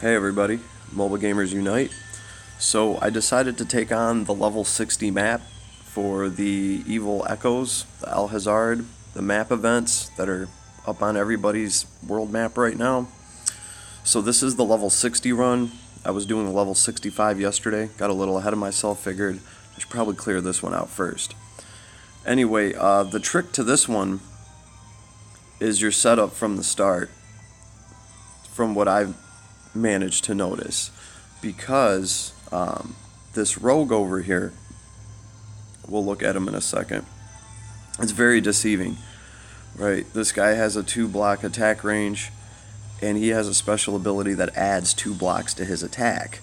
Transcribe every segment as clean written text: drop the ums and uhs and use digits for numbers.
Hey everybody, Mobile Gamers Unite. So I decided to take on the level 60 map for the Evil Echoes, the Alhazard, the map events that are up on everybody's world map right now. So this is the level 60 run. I was doing the level 65 yesterday, got a little ahead of myself, figured I should probably clear this one out first. Anyway, the trick to this one is your setup from the start, from what I've managed to notice, because this rogue over here, we'll look at him in a second, it's very deceiving, right? This guy has a 2-block attack range, and he has a special ability that adds 2 blocks to his attack.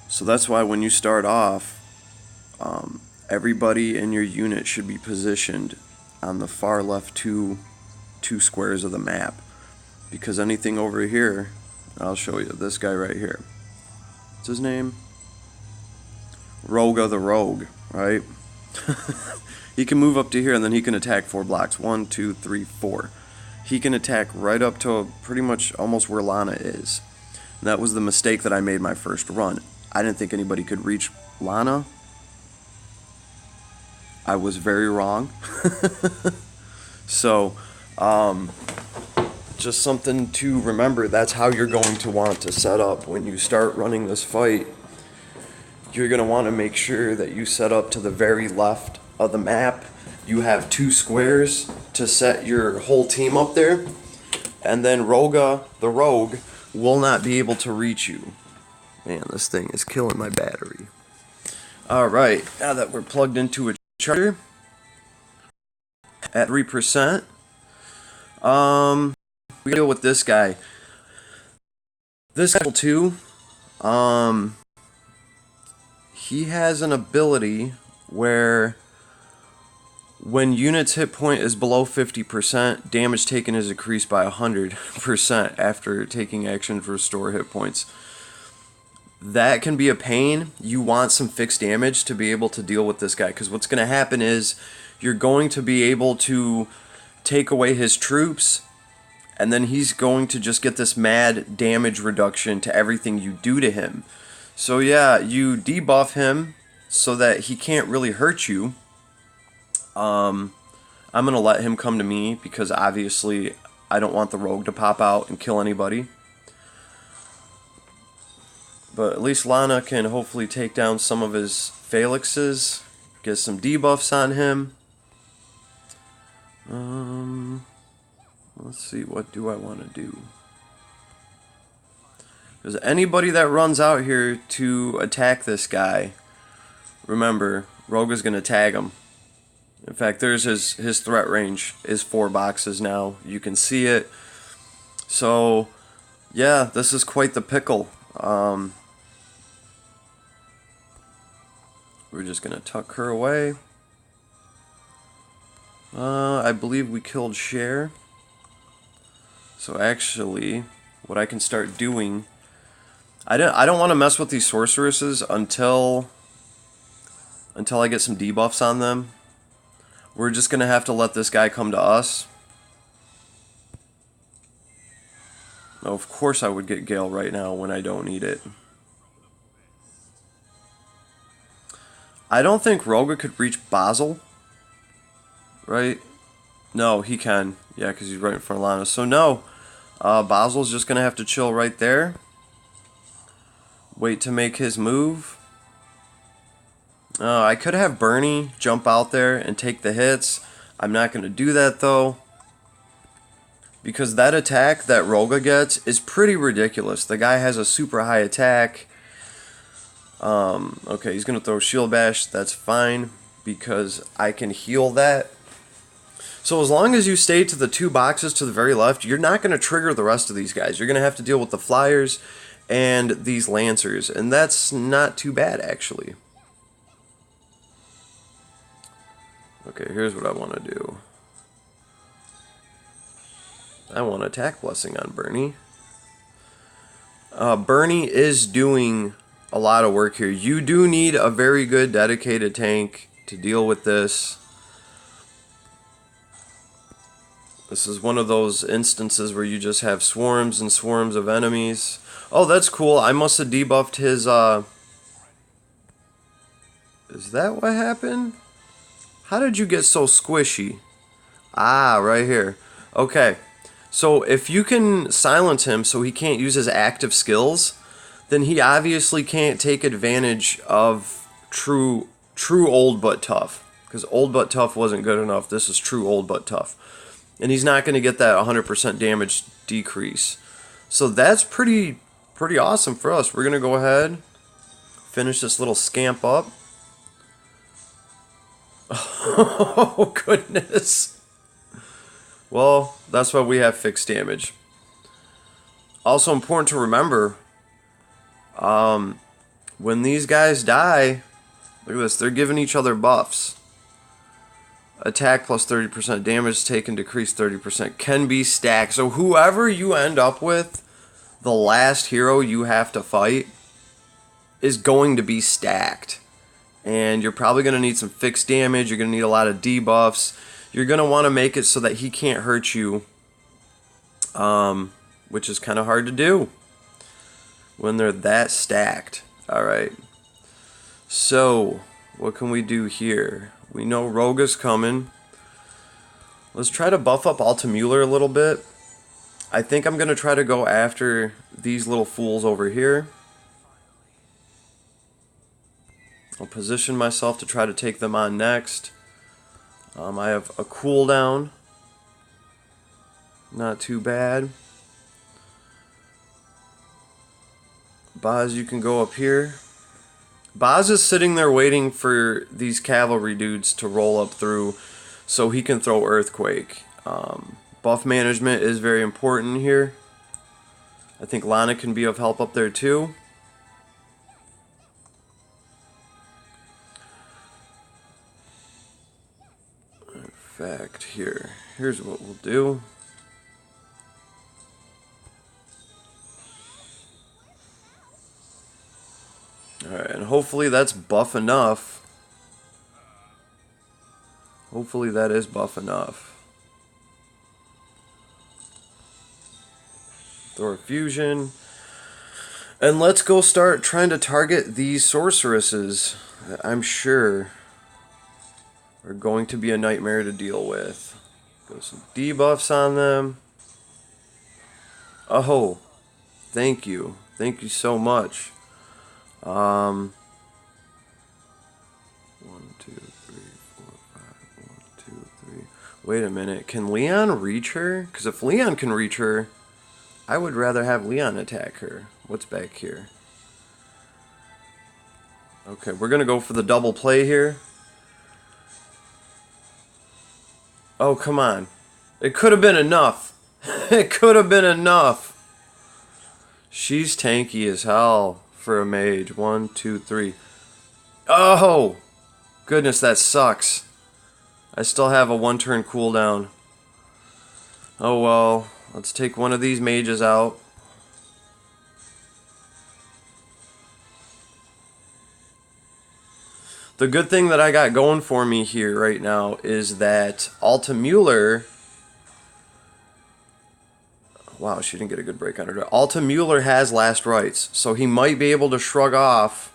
So that's why when you start off, everybody in your unit should be positioned on the far left two squares of the map, because anything over here, I'll show you, this guy right here, what's his name? Roga the Rogue, right? He can move up to here and then he can attack 4 blocks. 1, 2, 3, 4. He can attack right up to pretty much almost where Lana is. And that was the mistake that I made my first run. I didn't think anybody could reach Lana. I was very wrong. So, just something to remember. That's how you're going to want to set up when you start running this fight. You're going to want to make sure that you set up to the very left of the map. You have 2 squares to set your whole team up there, and then Roga the Rogue will not be able to reach you. Man, this thing is killing my battery. Alright, now that we're plugged into a charger at 3%, we deal with this guy. This guy too, he has an ability where when units hit point is below 50%, damage taken is increased by 100% after taking action to restore hit points. That can be a pain. You want some fixed damage to be able to deal with this guy, because what's going to happen is you're going to be able to take away his troops, and then he's going to just get this mad damage reduction to everything you do to him. So yeah, you debuff him so that he can't really hurt you. I'm going to let him come to me because obviously I don't want the rogue to pop out and kill anybody. But at least Lana can hopefully take down some of his Felixes, get some debuffs on him. Let's see, what do I want to do? Because anybody that runs out here to attack this guy, remember, Rogue is going to tag him. In fact, there's his threat range is 4 boxes now. You can see it. So, yeah, this is quite the pickle. We're just going to tuck her away. I believe we killed Cher. So actually, what I can start doing, I don't want to mess with these sorceresses until I get some debuffs on them. We're just going to have to let this guy come to us. Now, of course I would get Gale right now when I don't need it. I don't think Roga could reach Basel. Right? No, he can. Yeah, because he's right in front of Lana. So no, Basil's just going to have to chill right there. Wait to make his move. I could have Bernie jump out there and take the hits. I'm not going to do that though, because that attack that Roga gets is pretty ridiculous. The guy has a super high attack. Okay, he's going to throw Shield Bash. That's fine, because I can heal that. So as long as you stay to the 2 boxes to the very left, you're not going to trigger the rest of these guys. You're going to have to deal with the Flyers and these Lancers, and that's not too bad, actually. Okay, here's what I want to do. I want to attack Blessing on Bernie. Bernie is doing a lot of work here. You do need a very good dedicated tank to deal with this. This is one of those instances where you just have swarms and swarms of enemies. Oh, that's cool. I must have debuffed his, Is that what happened? How did you get so squishy? Ah, right here. Okay. So if you can silence him so he can't use his active skills, then he obviously can't take advantage of true old but tough. Because old but tough wasn't good enough. This is true old but tough. And he's not going to get that 100% damage decrease. So that's pretty awesome for us. We're going to go ahead, finish this little scamp up. Oh, goodness. Well, that's why we have fixed damage. Also important to remember, when these guys die, look at this, they're giving each other buffs. Attack plus 30%, damage taken decreased 30%, can be stacked. So whoever you end up with, the last hero you have to fight, is going to be stacked. And you're probably going to need some fixed damage, you're going to need a lot of debuffs. You're going to want to make it so that he can't hurt you, which is kind of hard to do when they're that stacked. Alright, so what can we do here? We know Rogue is coming. Let's try to buff up Altamüller a little bit. I think I'm going to try to go after these little fools over here. I'll position myself to try to take them on next. I have a cooldown. Not too bad. Boz, you can go up here. Boz is sitting there waiting for these cavalry dudes to roll up through so he can throw Earthquake. Buff management is very important here. I think Lana can be of help up there too. In fact, here's what we'll do. Alright, and hopefully that's buff enough. Hopefully that is buff enough. Throw a fusion. And let's go start trying to target these sorceresses that I'm sure are going to be a nightmare to deal with. Go some debuffs on them. Oh, thank you. Thank you so much. 1, 2, 3, 4, 5. 1, 2, 3. Wait a minute. Can Leon reach her? Because if Leon can reach her, I would rather have Leon attack her. What's back here? Okay, we're going to go for the double play here. Oh, come on. It could have been enough. It could have been enough. She's tanky as hell for a mage. 1, 2, 3. Oh! Goodness, that sucks. I still have a 1-turn cooldown. Oh well. Let's take one of these mages out. The good thing that I got going for me here right now is that Altamüller... Wow, she didn't get a good break on her. Altamüller has last rites, so he might be able to shrug off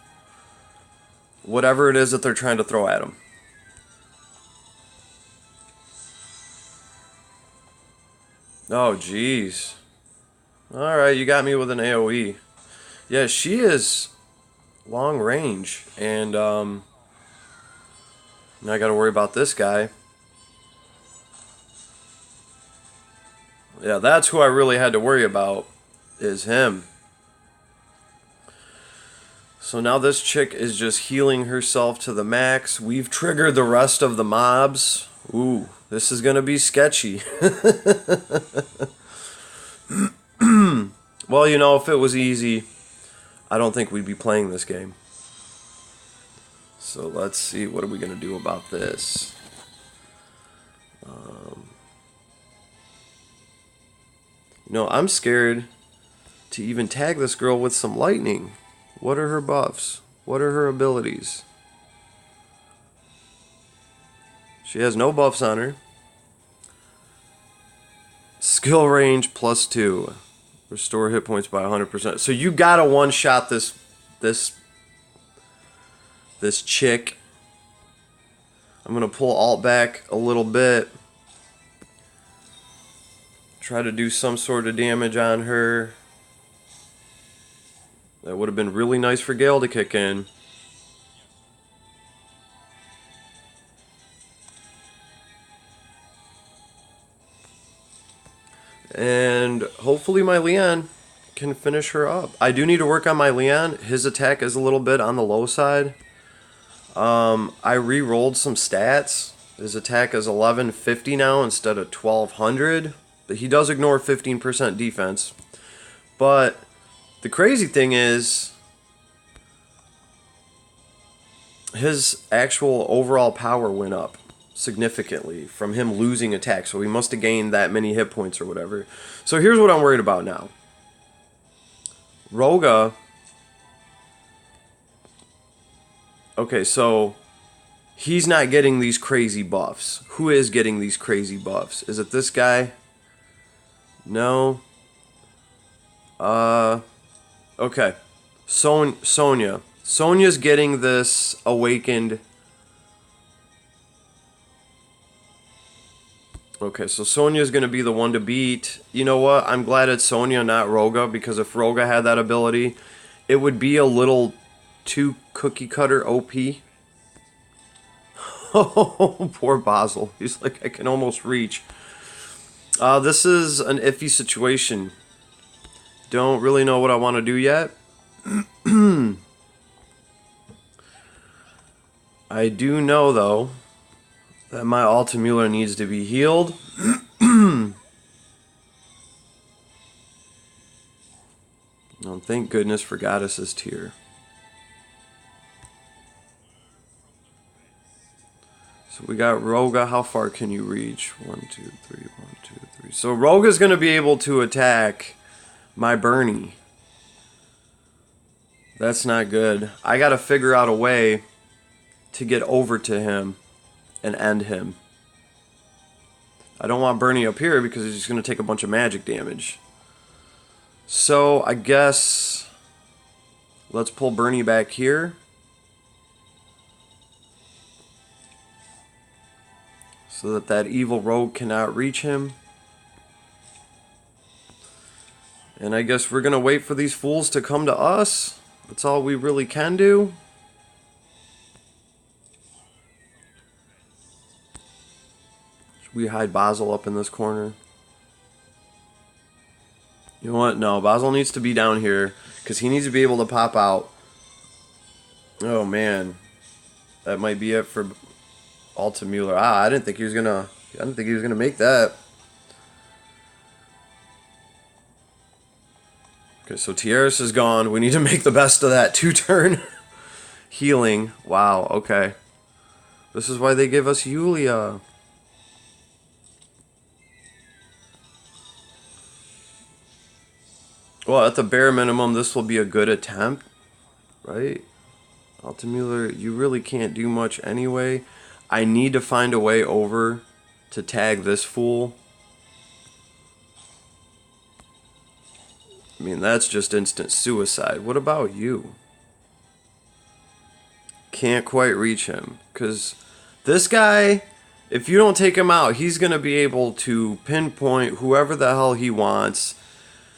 whatever it is that they're trying to throw at him. Oh, jeez. Alright, you got me with an AoE. Yeah, she is long range, and now I gotta worry about this guy. Yeah, that's who I really had to worry about, is him. So now this chick is just healing herself to the max. We've triggered the rest of the mobs. Ooh, this is gonna be sketchy. Well, you know, if it was easy, I don't think we'd be playing this game. So let's see, what are we gonna do about this? You know, I'm scared to even tag this girl with some lightning. What are her buffs? What are her abilities? She has no buffs on her. Skill range +2. Restore hit points by 100%. So you gotta one-shot this chick. I'm gonna pull alt back a little bit. Try to do some sort of damage on her. That would have been really nice for Gale to kick in. And hopefully my Leon can finish her up. I do need to work on my Leon. His attack is a little bit on the low side. I re-rolled some stats. His attack is 1150 now instead of 1200. But he does ignore 15% defense. But the crazy thing is, his actual overall power went up significantly from him losing attack. So he must have gained that many hit points or whatever. So here's what I'm worried about now. Roga. Okay, so he's not getting these crazy buffs. Who is getting these crazy buffs? Is it this guy? No. Okay. Sonya. Sonya's getting this awakened. Okay, so Sonya's going to be the one to beat. You know what? I'm glad it's Sonya, not Roga, because if Roga had that ability, it would be a little too cookie cutter OP. Oh, poor Basel. He's like, I can almost reach. This is an iffy situation. Don't really know what I want to do yet. I do know, though, that my Altamüller needs to be healed. Oh, thank goodness for Goddess's Tear. So we got Roga. How far can you reach? 1, 2, 3, 1, 2, 3. So Roga's going to be able to attack my Bernie. That's not good. I got to figure out a way to get over to him and end him. I don't want Bernie up here because he's just going to take a bunch of magic damage. So I guess let's pull Bernie back here. So that that evil rogue cannot reach him. And I guess we're going to wait for these fools to come to us. That's all we really can do. Should we hide Basel up in this corner? You know what? No, Basel needs to be down here because he needs to be able to pop out. Oh man, that might be it for Altamüller. I didn't think he was gonna. I didn't think he was gonna make that. Okay, so Tierras is gone. We need to make the best of that 2-turn healing. Wow. Okay, this is why they give us Yulia. Well, at the bare minimum, this will be a good attempt, right? Altamüller, you really can't do much anyway. I need to find a way over to tag this fool. I mean, that's just instant suicide. What about you? Can't quite reach him. Because this guy, if you don't take him out, he's going to be able to pinpoint whoever the hell he wants.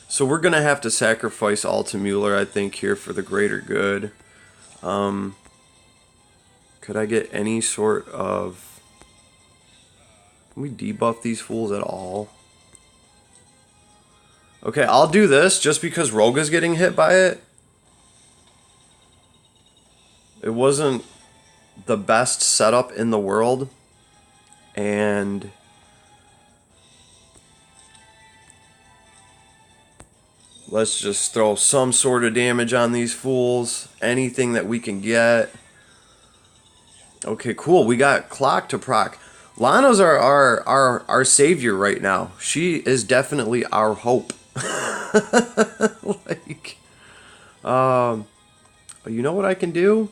So we're going to have to sacrifice Altamüller, I think, here for the greater good. Could I get any sort of... Can we debuff these fools at all? Okay, I'll do this just because Roga's getting hit by it. It wasn't the best setup in the world. And... let's just throw some sort of damage on these fools. Anything that we can get. Okay, cool. We got Clock to proc. Lana's our savior right now. She is definitely our hope. Like, you know what I can do?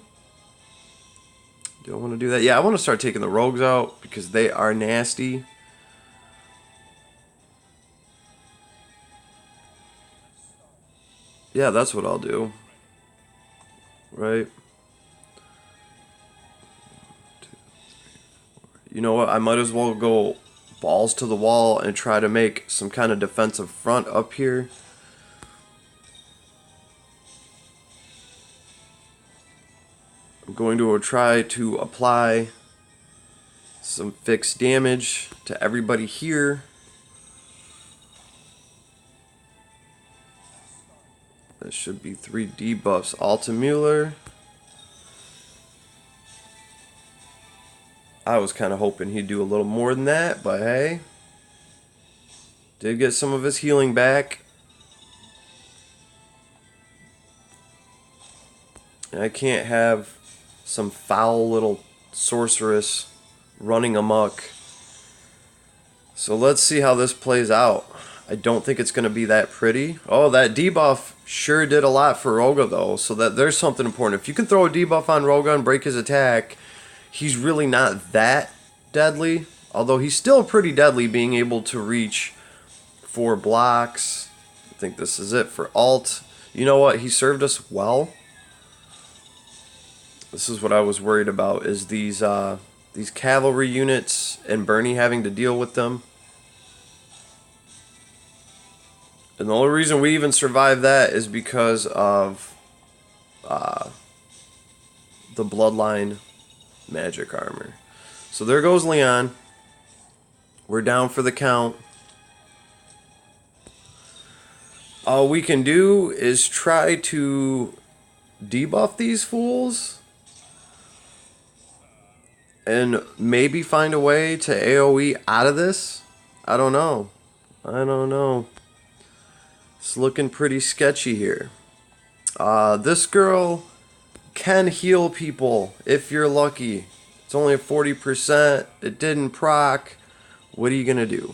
Do I want to do that? Yeah, I want to start taking the rogues out because they are nasty. Yeah, that's what I'll do. Right? You know what? I might as well go balls to the wall and try to make some kind of defensive front up here. I'm going to try to apply some fixed damage to everybody here. That should be 3 debuffs all to Mueller. I was kind of hoping he'd do a little more than that, but hey. Did get some of his healing back. And I can't have some foul little sorceress running amok. So let's see how this plays out. I don't think it's going to be that pretty. Oh, that debuff sure did a lot for Roga, though. So that there's something important. If you can throw a debuff on Roga and break his attack, he's really not that deadly. Although he's still pretty deadly, being able to reach 4 blocks. I think this is it for alt. You know what? He served us well. This is what I was worried about, is these cavalry units and Bernie having to deal with them. And the only reason we even survived that is because of the bloodline magic armor. So there goes Leon. We're down for the count. All we can do is try to debuff these fools and maybe find a way to AoE out of this. I don't know. It's looking pretty sketchy here. This girl can heal people if you're lucky. It's only at 40%. It didn't proc. What are you gonna do?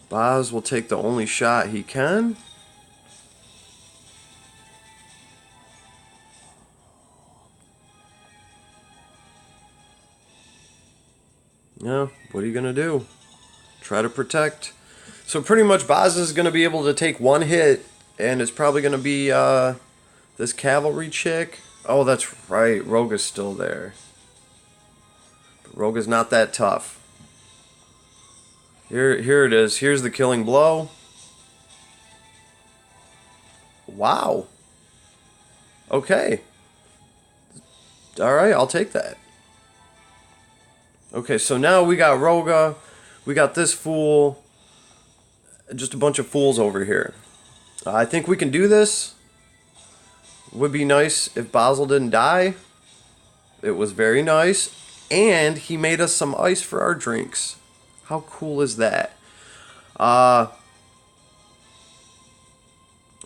Boz will take the only shot he can. Yeah, what are you gonna do? Try to protect. So pretty much Boz is gonna be able to take one hit, and it's probably gonna be this cavalry chick. Oh, that's right. Roga's still there. But Roga's not that tough. Here it is. Here's the killing blow. Wow. Okay. Alright, I'll take that. Okay, so now we got Roga. We got this fool. Just a bunch of fools over here. I think we can do this. Would be nice if Basil didn't die. It was very nice. And he made us some ice for our drinks. How cool is that?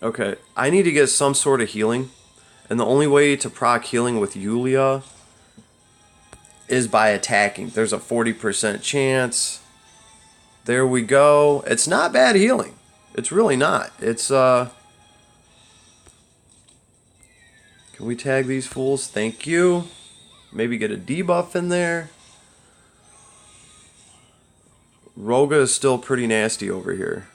Okay, I need to get some sort of healing. And the only way to proc healing with Yulia is by attacking. There's a 40% chance. There we go. It's not bad healing. It's really not. It's, Can we tag these fools? Thank you. Maybe get a debuff in there. Roga is still pretty nasty over here.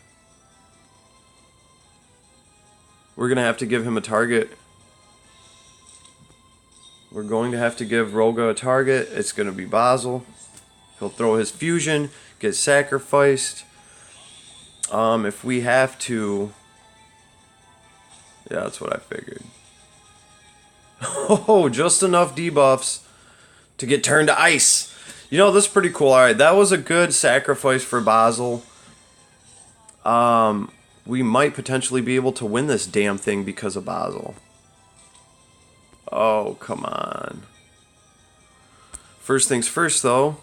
We're going to have to give him a target. We're going to have to give Roga a target. It's going to be Basil. He'll throw his fusion, get sacrificed. If we have to... Yeah, that's what I figured. Oh, just enough debuffs to get turned to ice. You know, this is pretty cool. Alright, that was a good sacrifice for Basil. We might potentially be able to win this damn thing because of Basil. Oh, come on. First things first, though.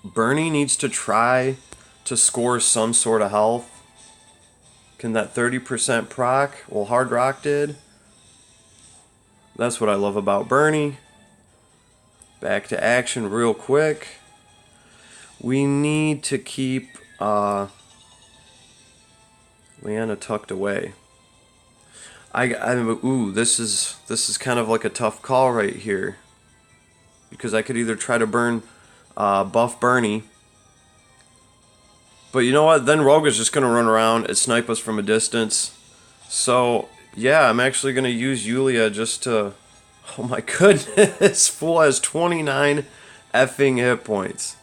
Bernie needs to try to score some sort of health. Can that 30% proc? Well, Hard Rock did. That's what I love about Bernie. Back to action real quick. We need to keep Leanna tucked away. Ooh, this is kind of like a tough call right here. Because I could either try to buff Bernie, But you know what? Then Rogue is just going to run around and snipe us from a distance. So, yeah, I'm actually going to use Yulia just to... Oh my goodness! Fool has 29 effing hit points.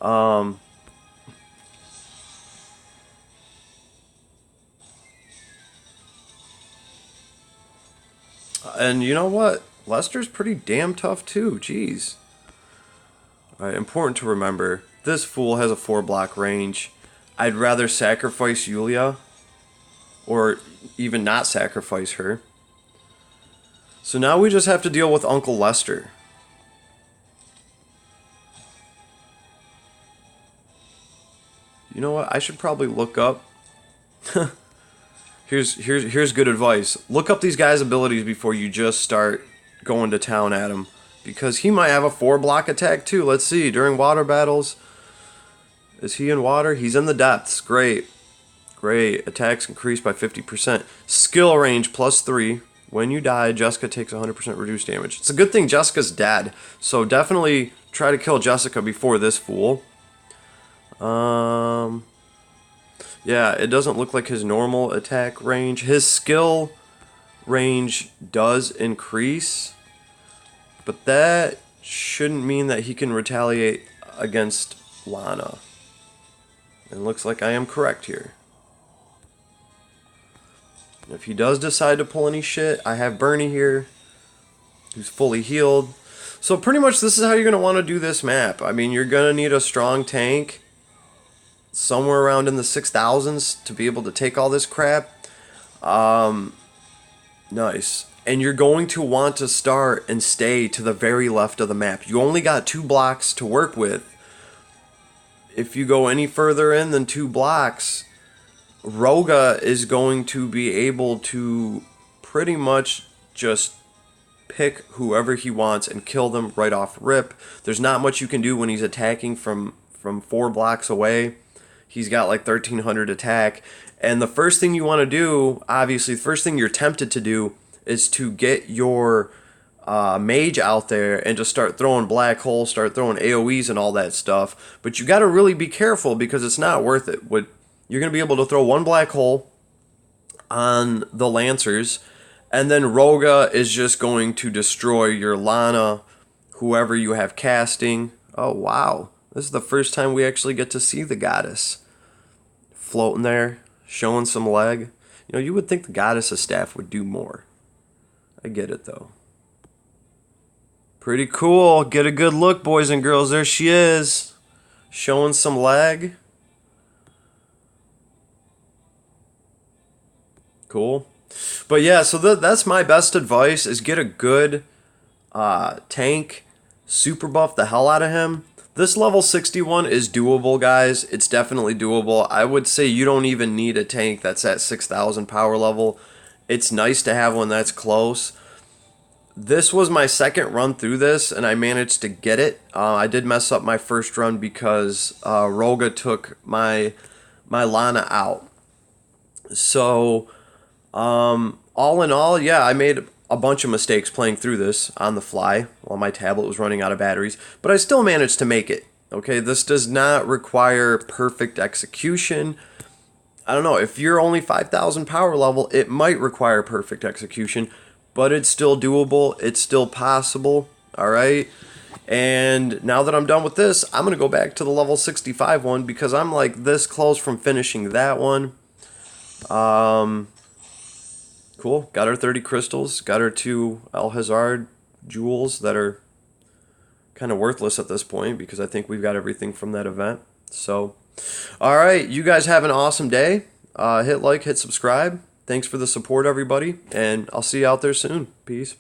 And you know what? Lester's pretty damn tough too. Jeez. Alright, important to remember. This fool has a 4-block range. I'd rather sacrifice Yulia. Or even not sacrifice her. So now we just have to deal with Uncle Lester. You know what? I should probably look up. Here's good advice. Look up these guys' abilities before you just start going to town at him. Because he might have a 4-block attack too. Let's see. During water battles. Is he in water? He's in the depths. Great. Great. Attacks increased by 50%. Skill range +3. When you die, Jessica takes 100% reduced damage. It's a good thing Jessica's dead. So definitely try to kill Jessica before this fool. Yeah, it doesn't look like his normal attack range. His skill range does increase. But that shouldn't mean that he can retaliate against Lana. It looks like I am correct here. If he does decide to pull any shit, I have Bernie here, who's fully healed. So pretty much this is how you're going to want to do this map. I mean, you're going to need a strong tank, somewhere around in the 6,000s to be able to take all this crap. Nice. And you're going to want to start and stay to the very left of the map. You only got 2 blocks to work with. If you go any further in than 2 blocks... Roga is going to be able to pretty much just pick whoever he wants and kill them right off rip. There's not much you can do when he's attacking from 4 blocks away. He's got like 1,300 attack. And the first thing you want to do, obviously, the first thing you're tempted to do is to get your mage out there and just start throwing black holes, start throwing AoEs and all that stuff. But you got to really be careful because it's not worth it. You're going to be able to throw 1 black hole on the Lancers, and then Roga is just going to destroy your Lana, whoever you have casting. Oh, wow. This is the first time we actually get to see the goddess floating there, showing some leg. You know, you would think the goddess's staff would do more. I get it, though. Pretty cool. Get a good look, boys and girls. There she is, showing some leg. Cool. But yeah, so that's my best advice, is get a good tank, super buff the hell out of him. This level 61 is doable, guys. It's definitely doable. I would say you don't even need a tank that's at 6,000 power level. It's nice to have one that's close. This was my second run through this, and I managed to get it. I did mess up my first run because Roga took my Lana out. So... all in all, yeah, I made a bunch of mistakes playing through this on the fly while my tablet was running out of batteries, but I still managed to make it. Okay, this does not require perfect execution. I don't know, if you're only 5,000 power level, it might require perfect execution, but it's still doable, it's still possible, alright? And now that I'm done with this, I'm going to go back to the level 65 one because I'm like this close from finishing that one. Cool. Got our 30 crystals. Got our 2 Alhazard jewels that are kind of worthless at this point because I think we've got everything from that event. So, alright. You guys have an awesome day. Hit like, hit subscribe. Thanks for the support, everybody. And I'll see you out there soon. Peace.